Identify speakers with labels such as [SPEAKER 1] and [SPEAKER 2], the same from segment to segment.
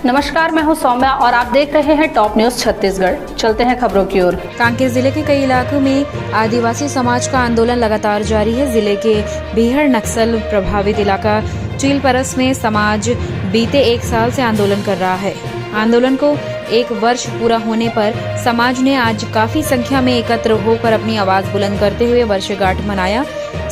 [SPEAKER 1] नमस्कार, मैं हूं सौम्या और आप देख रहे हैं टॉप न्यूज छत्तीसगढ़। चलते हैं खबरों की ओर।
[SPEAKER 2] कांकेर जिले के कई इलाकों में आदिवासी समाज का आंदोलन लगातार जारी है। जिले के बीहड़ नक्सल प्रभावित इलाका चीलपरस में समाज बीते 1 साल से आंदोलन कर रहा है। आंदोलन को 1 वर्ष पूरा होने पर समाज ने आज काफी संख्या में एकत्र होकर अपनी आवाज बुलंद करते हुए वर्षगांठ मनाया।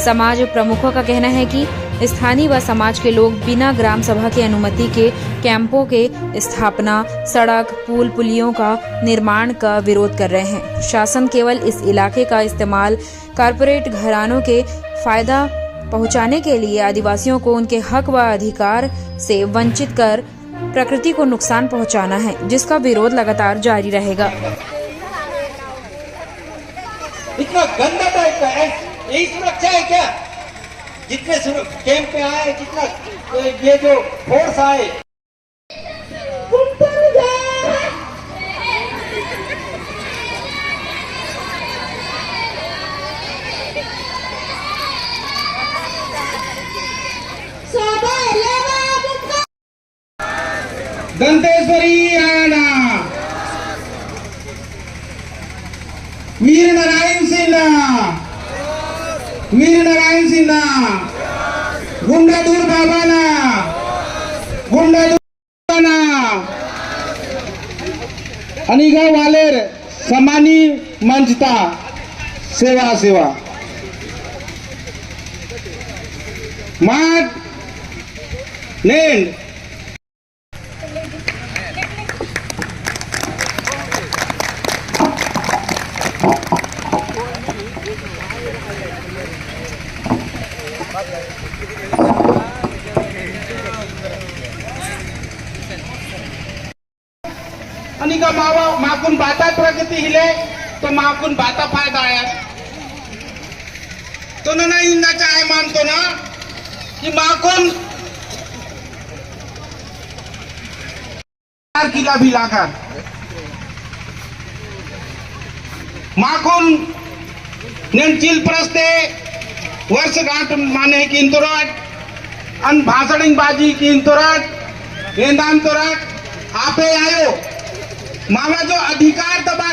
[SPEAKER 2] समाज प्रमुखों का कहना है कि स्थानीय व समाज के लोग बिना ग्राम सभा की अनुमति के कैंपों के स्थापना, सड़क, पुल, पुलियों का निर्माण का विरोध कर रहे हैं। शासन केवल इस इलाके का इस्तेमाल कारपोरेट घरानों के फायदा पहुंचाने के लिए आदिवासियों को उनके हक व अधिकार से वंचित कर प्रकृति को नुकसान पहुंचाना है, जिसका विरोध लगातार जारी रहेगा।
[SPEAKER 3] इतना गंदा टाइप का है, यही सुरक्षा है क्या? जितने कैंप पे आए, जितना ये जो फोर्स आए, दंतेश्वरी राणा, वीर नारायण सिन्हा, वीर नारायण सिन्हा, गुंडादूर बाबाना, गुंडादूर बाबाना, अनिगा वालेर समानी मंचता सेवा सेवा माट नेंड अनिका मावा माकुन बाता प्रगति हिले तो माकुन बाता फायदा आया तो ना इंदा चाहे मानतो ना कि माकुन किला भी लाकर माकुन नेंचिल प्रस्ते वर्षगांठ माने की इंतुराट अन भाषणिंग बाजी की इंतुराट एंदान तुराट आपे आयो मावा जो अधिकार दबा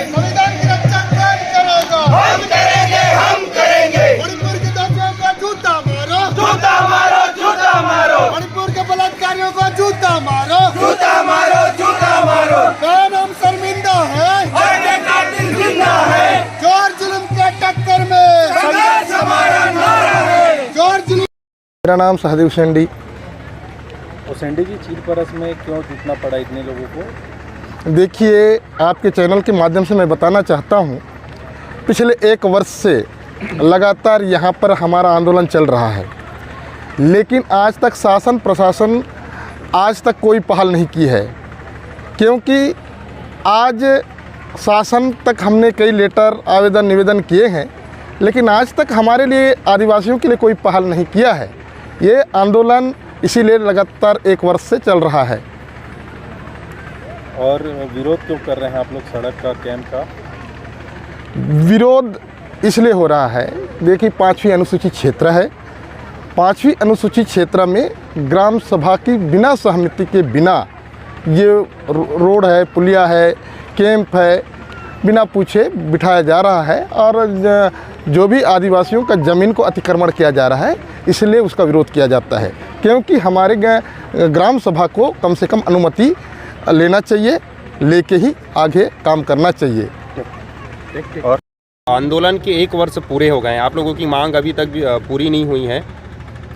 [SPEAKER 4] संविधान की रक्षा कौन करेगा?
[SPEAKER 3] हम करेंगे, हम करेंगे।
[SPEAKER 4] मणिपुर के दोषियों को जूता मारो,
[SPEAKER 3] जूता मारो, जूता मारो,
[SPEAKER 4] मणिपुर के बलात्कारियों को जूता मारो,
[SPEAKER 3] जूता मारो, जूता मारो।
[SPEAKER 4] कौन हम शर्मिंदा है?
[SPEAKER 3] और कातिल जिंदा है।
[SPEAKER 4] जोर जुल्म के टक्कर में
[SPEAKER 3] संघर्ष हमारा नारा है।
[SPEAKER 4] जोर जुल्म।
[SPEAKER 5] मेरा नाम सहदेव सेंडी।
[SPEAKER 6] सेंडी जी, चीलपरस में क्यों जुटना पड़ा इतने लोगों को?
[SPEAKER 5] देखिए, आपके चैनल के माध्यम से मैं बताना चाहता हूँ, पिछले 1 वर्ष से लगातार यहाँ पर हमारा आंदोलन चल रहा है, लेकिन आज तक शासन प्रशासन आज तक कोई पहल नहीं की है। क्योंकि आज शासन तक हमने कई लेटर आवेदन निवेदन किए हैं, लेकिन आज तक हमारे लिए आदिवासियों के लिए कोई पहल नहीं किया है। ये आंदोलन इसीलिए लगातार 1 वर्ष से चल रहा है।
[SPEAKER 6] और विरोध क्यों कर रहे हैं आप लोग सड़क का, कैंप का?
[SPEAKER 5] विरोध इसलिए हो रहा है, देखिए 5वीं अनुसूचित क्षेत्र है। 5वीं अनुसूचित क्षेत्र में ग्राम सभा की बिना सहमति के बिना ये रोड है, पुलिया है, कैंप है, बिना पूछे बिठाया जा रहा है और जो भी आदिवासियों का ज़मीन को अतिक्रमण किया जा रहा है, इसलिए उसका विरोध किया जाता है। क्योंकि हमारे ग्राम सभा को कम से कम अनुमति लेना चाहिए, लेके ही आगे काम करना चाहिए।
[SPEAKER 7] और आंदोलन के 1 वर्ष पूरे हो गए हैं, आप लोगों की मांग अभी तक भी पूरी नहीं हुई है।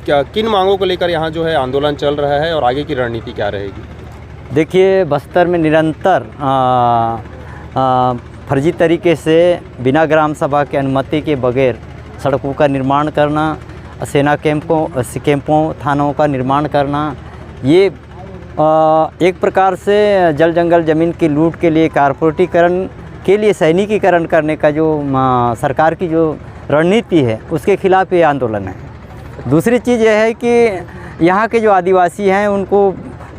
[SPEAKER 7] क्या किन मांगों को लेकर यहाँ जो है आंदोलन चल रहा है और आगे की रणनीति क्या रहेगी?
[SPEAKER 8] देखिए, बस्तर में निरंतर फर्जी तरीके से बिना ग्राम सभा के अनुमति के बगैर सड़कों का निर्माण करना, सेना कैंपों थानों का निर्माण करना, ये एक प्रकार से जल जंगल ज़मीन की लूट के लिए कारपोरेटीकरण के लिए सैनिकीकरण करने का जो सरकार की जो रणनीति है, उसके खिलाफ ये आंदोलन है। दूसरी चीज़ यह है कि यहाँ के जो आदिवासी हैं उनको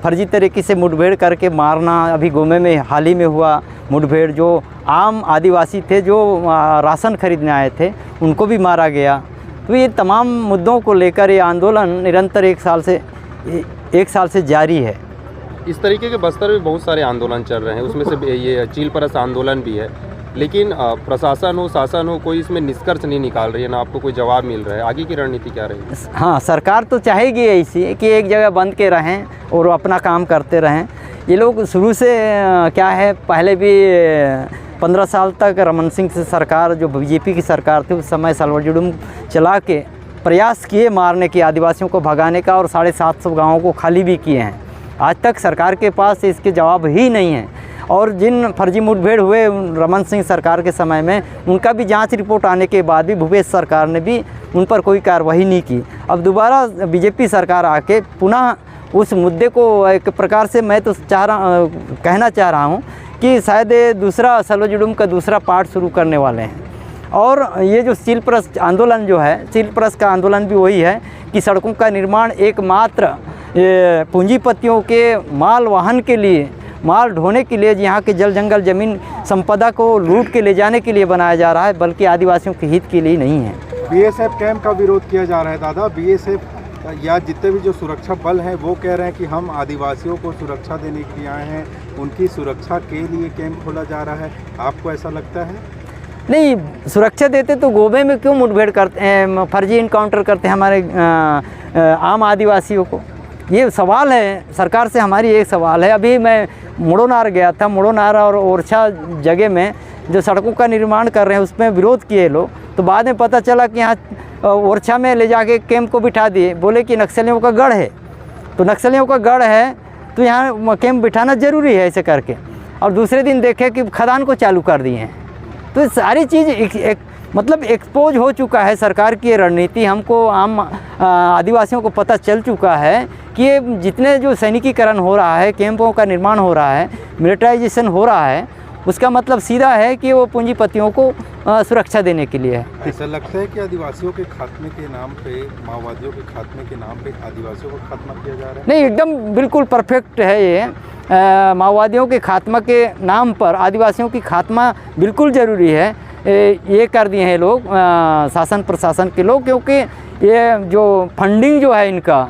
[SPEAKER 8] फर्जी तरीके से मुठभेड़ करके मारना, अभी गोमे में हाल ही में हुआ मुठभेड़, जो आम आदिवासी थे जो राशन खरीदने आए थे उनको भी मारा गया। तो ये तमाम मुद्दों को लेकर ये आंदोलन निरंतर 1 साल से 1 साल से जारी है।
[SPEAKER 7] इस तरीके के बस्तर में बहुत सारे आंदोलन चल रहे हैं, उसमें से ये चील परस्त आंदोलन भी है, लेकिन प्रशासन हो शासन हो कोई इसमें निष्कर्ष नहीं निकाल रही है, ना आपको कोई जवाब मिल रहा है। आगे की रणनीति क्या रहेगी?
[SPEAKER 8] हाँ, सरकार तो चाहेगी ऐसी कि एक जगह बंद के रहें और अपना काम करते रहें। ये लोग शुरू से क्या है, पहले भी 15 साल तक रमन सिंह से सरकार, जो बीजेपी की सरकार थी उस समय सलवाजुडुम चला के प्रयास किए मारने के, आदिवासियों को भगाने का, और 750 गाँवों को खाली भी किए हैं। आज तक सरकार के पास इसके जवाब ही नहीं है। और जिन फर्जी मुठभेड़ हुए रमन सिंह सरकार के समय में, उनका भी जांच रिपोर्ट आने के बाद भी भूपेश सरकार ने भी उन पर कोई कार्रवाई नहीं की। अब दोबारा बीजेपी सरकार आके पुनः उस मुद्दे को एक प्रकार से, मैं तो कहना चाह रहा हूँ कि शायद दूसरा सलवाजुडुम का दूसरा पार्ट शुरू करने वाले हैं। और ये जो चील परस्त आंदोलन जो है, चील परस्त का आंदोलन भी वही है कि सड़कों का निर्माण एकमात्र पूंजीपतियों के माल वाहन के लिए, माल ढोने के लिए, यहाँ के जल जंगल ज़मीन संपदा को लूट के ले जाने के लिए बनाया जा रहा है, बल्कि आदिवासियों के हित के लिए नहीं है।
[SPEAKER 6] बीएसएफ कैंप का विरोध किया जा रहा है दादा। बीएसएफ या जितने भी जो सुरक्षा बल हैं वो कह रहे हैं कि हम आदिवासियों को सुरक्षा देने के लिए आए हैं, उनकी सुरक्षा के लिए कैंप खोला जा रहा है। आपको ऐसा लगता है?
[SPEAKER 8] नहीं, सुरक्षा देते तो गोबे में क्यों मुठभेड़ करते हैं, फर्जी इनकाउंटर करते हैं हमारे आम आदिवासियों को? ये सवाल है सरकार से। हमारी एक सवाल है, अभी मैं मुड़ोनार गया था, मुड़ोनार और ओरछा जगह में जो सड़कों का निर्माण कर रहे हैं उसमें विरोध किए लोग, तो बाद में पता चला कि यहाँ ओरछा में ले जाके कैंप को बिठा दिए, बोले कि नक्सलियों का गढ़ है। तो नक्सलियों का गढ़ है तो यहाँ कैंप बिठाना ज़रूरी है ऐसे करके, और दूसरे दिन देखे कि खदान को चालू कर दिए हैं। तो सारी चीज़ मतलब एक्सपोज हो चुका है सरकार की ये रणनीति। हमको आम आदिवासियों को पता चल चुका है कि ये जितने जो सैनिकीकरण हो रहा है, कैंपों का निर्माण हो रहा है, मिलिटराइजेशन हो रहा है, उसका मतलब सीधा है कि वो पूंजीपतियों को सुरक्षा देने के लिए है।
[SPEAKER 6] ऐसा लगता है कि आदिवासियों के खात्मे के नाम पे, माओवादियों के खात्मे के नाम पे आदिवासियों का खात्मा किया जा रहा है?
[SPEAKER 8] नहीं, एकदम बिल्कुल परफेक्ट है ये। माओवादियों के खात्मा के नाम पर आदिवासियों की खात्मा बिल्कुल ज़रूरी है। ये कर दिए हैं लोग, शासन प्रशासन के लोग, क्योंकि ये जो फंडिंग जो है इनका,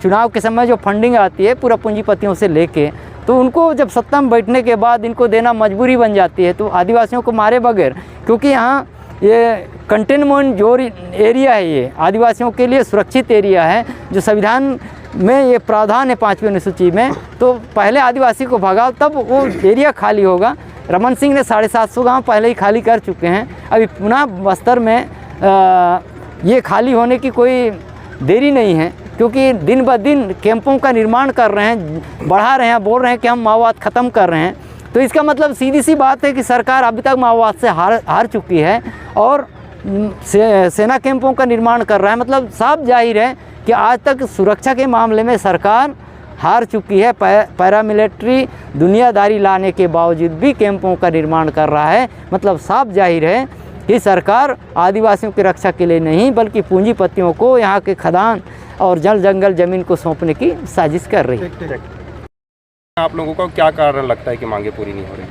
[SPEAKER 8] चुनाव के समय जो फंडिंग आती है पूरा पूंजीपतियों से लेके, तो उनको जब सत्ता में बैठने के बाद इनको देना मजबूरी बन जाती है। तो आदिवासियों को मारे बगैर, क्योंकि यहाँ ये कंटेनमेंट जोन एरिया है, ये आदिवासियों के लिए सुरक्षित एरिया है, जो संविधान में ये प्रावधान है 5वीं अनुसूची में। तो पहले आदिवासी को भगाओ तब वो एरिया खाली होगा। रमन सिंह ने 750 गाँव पहले ही खाली कर चुके हैं। अभी पुनः बस्तर में ये खाली होने की कोई देरी नहीं है, क्योंकि दिन ब दिन कैंपों का निर्माण कर रहे हैं, बढ़ा रहे हैं, बोल रहे हैं कि हम माओवाद ख़त्म कर रहे हैं। तो इसका मतलब सीधी सी बात है कि सरकार अभी तक माओवाद से हार चुकी है और सेना कैंपों का निर्माण कर रहा है। मतलब साफ जाहिर है कि आज तक सुरक्षा के मामले में सरकार हार चुकी है। पैरामिलिट्री दुनियादारी लाने के बावजूद भी कैंपों का निर्माण कर रहा है। मतलब साफ जाहिर है कि सरकार आदिवासियों की रक्षा के लिए नहीं, बल्कि पूंजीपतियों को यहाँ के खदान और जल जंगल ज़मीन को सौंपने की साजिश कर रही है।
[SPEAKER 7] आप लोगों को क्या कारण लगता है कि मांगे पूरी नहीं हो रही?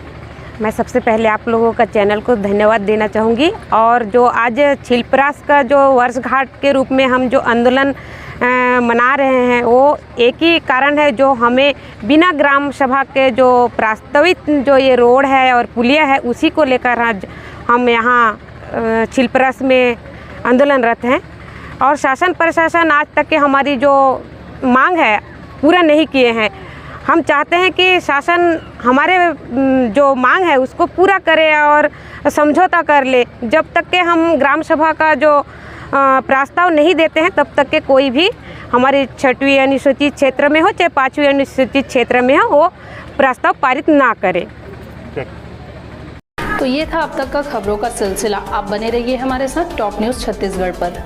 [SPEAKER 9] मैं सबसे पहले आप लोगों का चैनल को धन्यवाद देना चाहूँगी। और जो आज चील परस्त का जो वर्षगांठ के रूप में हम जो आंदोलन मना रहे हैं, वो एक ही कारण है, जो हमें बिना ग्राम सभा के जो प्रस्तावित जो ये रोड है और पुलिया है, उसी को लेकर आज हम यहाँ चील परस्त में आंदोलनरत हैं। और शासन प्रशासन आज तक के हमारी जो मांग है पूरा नहीं किए हैं। हम चाहते हैं कि शासन हमारे जो मांग है उसको पूरा करे और समझौता कर ले। जब तक के हम ग्राम सभा का जो प्रस्ताव नहीं देते हैं, तब तक के कोई भी हमारे 6वीं अनुसूचित क्षेत्र में हो चाहे 5वीं अनुसूचित क्षेत्र में हो, वो प्रस्ताव पारित ना करे।
[SPEAKER 1] तो ये था अब तक का खबरों का सिलसिला। आप बने रहिए हमारे साथ टॉप न्यूज़ छत्तीसगढ़ पर।